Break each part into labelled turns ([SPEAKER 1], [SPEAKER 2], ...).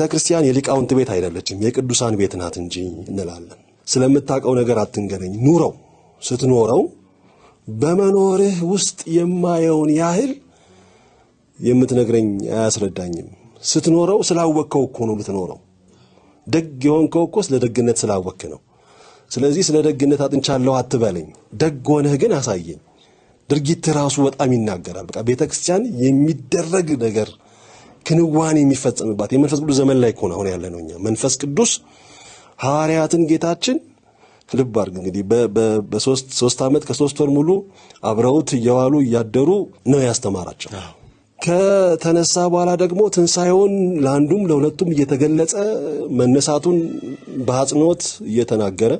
[SPEAKER 1] ክርስቲያን የሊቃውንት ቤት አይደለችም የቅዱሳን ቤት ናት እንጂ እንላለን። ስለምታውቀው ነገር አትንገረኝ፣ ኑረው። ስትኖረው በመኖርህ ውስጥ የማየውን ያህል የምትነግረኝ አያስረዳኝም። ስትኖረው ስላወቅከው እኮ ነው ልትኖረው። ደግ የሆንከው እኮ ስለ ደግነት ስላወቅክ ነው። ስለዚህ ስለ ደግነት አጥንቻለሁ አትበለኝ፣ ደግ ሆነህ ግን አሳየኝ። ድርጊት ራሱ በጣም ይናገራል። በቃ ቤተክርስቲያን የሚደረግ ነገር ክንዋኔ የሚፈጸምባት የመንፈስ ቅዱስ ዘመን ላይ ነው አሁን ያለነው እኛ። መንፈስ ቅዱስ ሐዋርያትን ጌታችን ልብ አድርግ እንግዲህ በ3 ዓመት ከ3 ወር ሙሉ አብረውት እየዋሉ እያደሩ ነው ያስተማራቸው። ከተነሳ በኋላ ደግሞ ትንሳኤውን ለአንዱም ለሁለቱም እየተገለጸ መነሳቱን በአጽንኦት እየተናገረ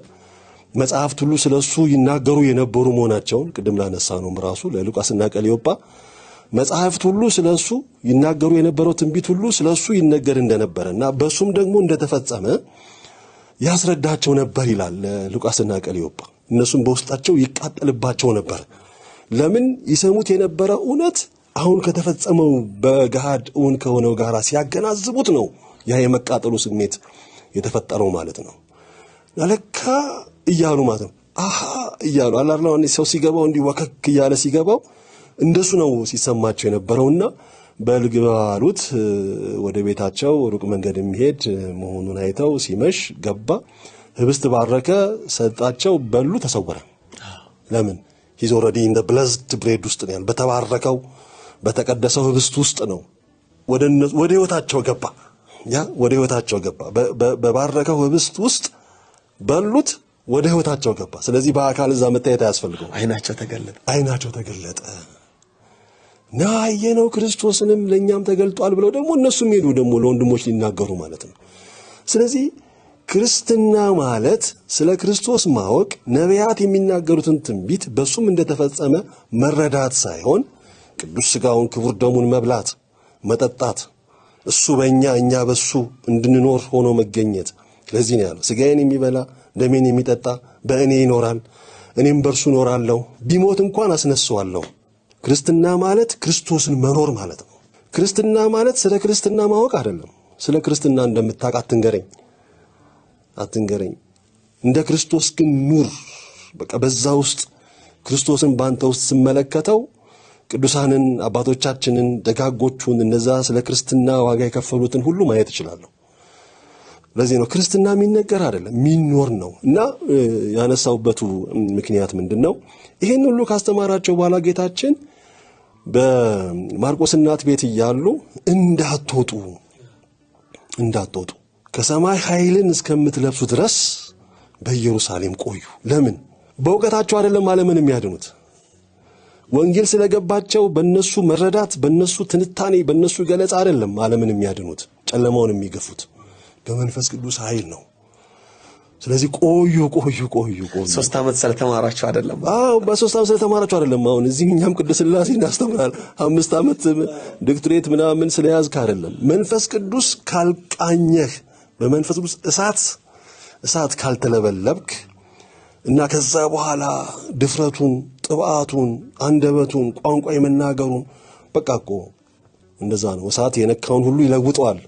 [SPEAKER 1] መጽሐፍት ሁሉ ስለሱ ይናገሩ የነበሩ መሆናቸውን ቅድም ላነሳነው ራሱ ለሉቃስና ቀሌዮጳ መጽሐፍት ሁሉ ስለሱ ይናገሩ የነበረው ትንቢት ሁሉ ስለሱ ይነገር እንደነበረና በሱም ደግሞ እንደተፈጸመ ያስረዳቸው ነበር ይላል ሉቃስና ቀሌዮጳ። እነሱም በውስጣቸው ይቃጠልባቸው ነበር። ለምን? ይሰሙት የነበረ እውነት አሁን ከተፈጸመው በገሃድ እውን ከሆነው ጋራ ሲያገናዝቡት ነው ያ የመቃጠሉ ስሜት የተፈጠረው ማለት ነው። ለካ እያሉ ማለት ነው አሃ እያሉ አላርላው ሰው ሲገባው እንዲወከክ እያለ ሲገባው እንደሱ ነው ሲሰማቸው የነበረውና በልግባሉት ወደ ቤታቸው ሩቅ መንገድ የሚሄድ መሆኑን አይተው ሲመሽ ገባ፣ ህብስት ባረከ፣ ሰጣቸው፣ በሉ፣ ተሰወረ። ለምን? he's already in the blessed bread ውስጥ ነው፣ በተባረከው በተቀደሰው ህብስት ውስጥ ነው። ወደ ህይወታቸው ገባ። ያ ወደ ህይወታቸው ገባ። በባረከው ህብስት ውስጥ በሉት፣ ወደ ህይወታቸው ገባ። ስለዚህ በአካል እዛ መታየት አያስፈልገው። አይናቸው ተገለጠ። ናየነው ክርስቶስንም ለኛም ተገልጧል ብለው ደግሞ እነሱም ሄዱ ደግሞ ለወንድሞች ሊናገሩ ማለት ነው። ስለዚህ ክርስትና ማለት ስለ ክርስቶስ ማወቅ፣ ነቢያት የሚናገሩትን ትንቢት በሱም እንደተፈጸመ መረዳት ሳይሆን ቅዱስ ሥጋውን ክቡር ደሙን መብላት መጠጣት፣ እሱ በእኛ እኛ በሱ እንድንኖር ሆኖ መገኘት። ለዚህ ነው ያለው ሥጋዬን የሚበላ ደሜን የሚጠጣ በእኔ ይኖራል፣ እኔም በርሱ እኖራለሁ፣ ቢሞት እንኳን አስነሳዋለሁ። ክርስትና ማለት ክርስቶስን መኖር ማለት ነው። ክርስትና ማለት ስለ ክርስትና ማወቅ አይደለም። ስለ ክርስትና እንደምታውቅ አትንገረኝ። እንደ ክርስቶስ ግን ኑር። በቃ በዛ ውስጥ ክርስቶስን ባንተ ውስጥ ስመለከተው ቅዱሳንን አባቶቻችንን ደጋጎቹን እነዛ ስለ ክርስትና ዋጋ የከፈሉትን ሁሉ ማየት እችላለሁ። ለዚህ ነው ክርስትና የሚነገር አይደለም የሚኖር ነው። እና ያነሳውበቱ ምክንያት ምንድነው? ይሄን ሁሉ ካስተማራቸው በኋላ ጌታችን በማርቆስ እናት ቤት እያሉ እንዳትወጡ ከሰማይ ኃይልን እስከምትለብሱ ድረስ በኢየሩሳሌም ቆዩ። ለምን? በእውቀታቸው አይደለም ዓለምን የሚያድኑት። ወንጌል ስለገባቸው በእነሱ መረዳት፣ በእነሱ ትንታኔ፣ በእነሱ ገለጻ አይደለም ዓለምን የሚያድኑት፣ ጨለማውን የሚገፉት በመንፈስ ቅዱስ ኃይል ነው። ስለዚህ ቆዩ
[SPEAKER 2] 3 ዓመት ስለተማራቸው አይደለም።
[SPEAKER 1] በ3 ዓመት ስለተማራቸው አይደለም። አሁን እዚህኛም ቅዱስ ሥላሴ እናስተምራል 5 ዓመት ዶክትሬት ምናምን ስለያዝክ አይደለም። መንፈስ ቅዱስ ካልቃኘህ፣ በመንፈስ ቅዱስ እሳት ካልተለበለብክ እና ከዛ በኋላ ድፍረቱን፣ ጥባቱን፣ አንደበቱን፣ ቋንቋ የመናገሩን በቃ እኮ እንደዛ ነው። እሳት የነካውን ሁሉ ይለውጠዋል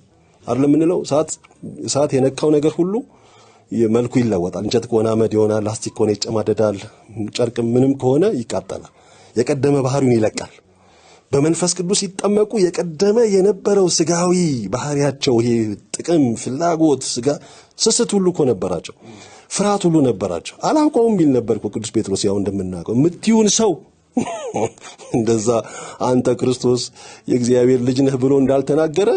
[SPEAKER 1] አይደለም ምንለው? እሳት የነካው ነገር ሁሉ መልኩ ይለወጣል። እንጨት ከሆነ አመድ ይሆናል፣ ላስቲክ ከሆነ ይጨማደዳል፣ ጨርቅ ምንም ከሆነ ይቃጠላል። የቀደመ ባህሪውን ይለቃል። በመንፈስ ቅዱስ ሲጠመቁ የቀደመ የነበረው ስጋዊ ባህሪያቸው ይሄ ጥቅም፣ ፍላጎት፣ ስጋ ስስት ሁሉ እኮ ነበራቸው፣ ፍርሃት ሁሉ ነበራቸው። አላውቀውም ቢል ነበር እኮ ቅዱስ ጴጥሮስ። ያው እንደምናውቀው ምትዩን ሰው እንደዛ አንተ ክርስቶስ የእግዚአብሔር ልጅ ነህ ብሎ እንዳልተናገረ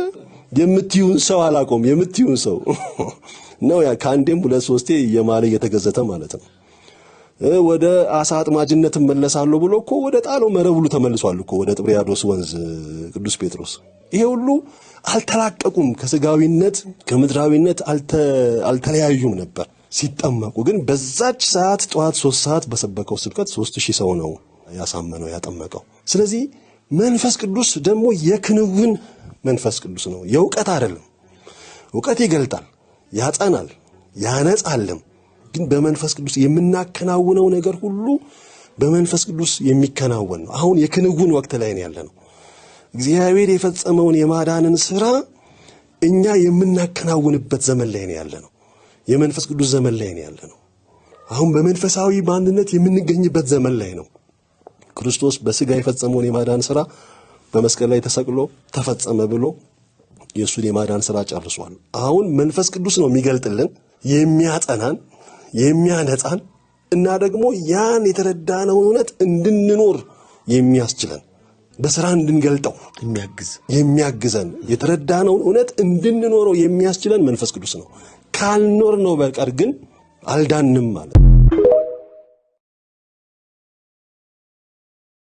[SPEAKER 1] የምትዩን ሰው አላውቀውም፣ የምትዩን ሰው ነው። ያ ካንዴም 2-3 የማለ እየተገዘተ ማለት ነው። ወደ አሳ አጥማጅነት መለሳለሁ ብሎ እኮ ወደ ጣለው መረብ ሁሉ ተመልሷል እኮ ወደ ጥብርያዶስ ወንዝ ቅዱስ ጴጥሮስ። ይሄ ሁሉ አልተላቀቁም፣ ከስጋዊነት ከምድራዊነት አልተለያዩም ነበር ሲጠመቁ። ግን በዛች ሰዓት ጠዋት 3 ሰዓት በሰበከው ስብከት 3000 ሰው ነው ያሳመነው ያጠመቀው። ስለዚህ መንፈስ ቅዱስ ደግሞ የክንውን መንፈስ ቅዱስ ነው፣ የእውቀት አይደለም። እውቀት ይገልጣል፣ ያጸናል፣ ያነጻልም። ግን በመንፈስ ቅዱስ የምናከናውነው ነገር ሁሉ በመንፈስ ቅዱስ የሚከናወን ነው። አሁን የክንውን ወቅት ላይ ነው ያለነው። እግዚአብሔር የፈጸመውን የማዳንን ሥራ እኛ የምናከናውንበት ዘመን ላይ ነው ያለነው። የመንፈስ ቅዱስ ዘመን ላይ ነው ያለነው። አሁን በመንፈሳዊ ማንነት የምንገኝበት ዘመን ላይ ነው። ክርስቶስ በሥጋ የፈጸመውን የማዳን ሥራ በመስቀል ላይ ተሰቅሎ ተፈጸመ ብሎ የእሱን የማዳን ሥራ ጨርሷል። አሁን መንፈስ ቅዱስ ነው የሚገልጥልን፣ የሚያጸናን፣ የሚያነጻን እና ደግሞ ያን የተረዳነውን እውነት እንድንኖር የሚያስችለን በሥራ እንድንገልጠው የሚያግዘን የተረዳነውን እውነት እንድንኖረው የሚያስችለን መንፈስ ቅዱስ ነው። ካልኖር ነው በቀር ግን አልዳንም ማለት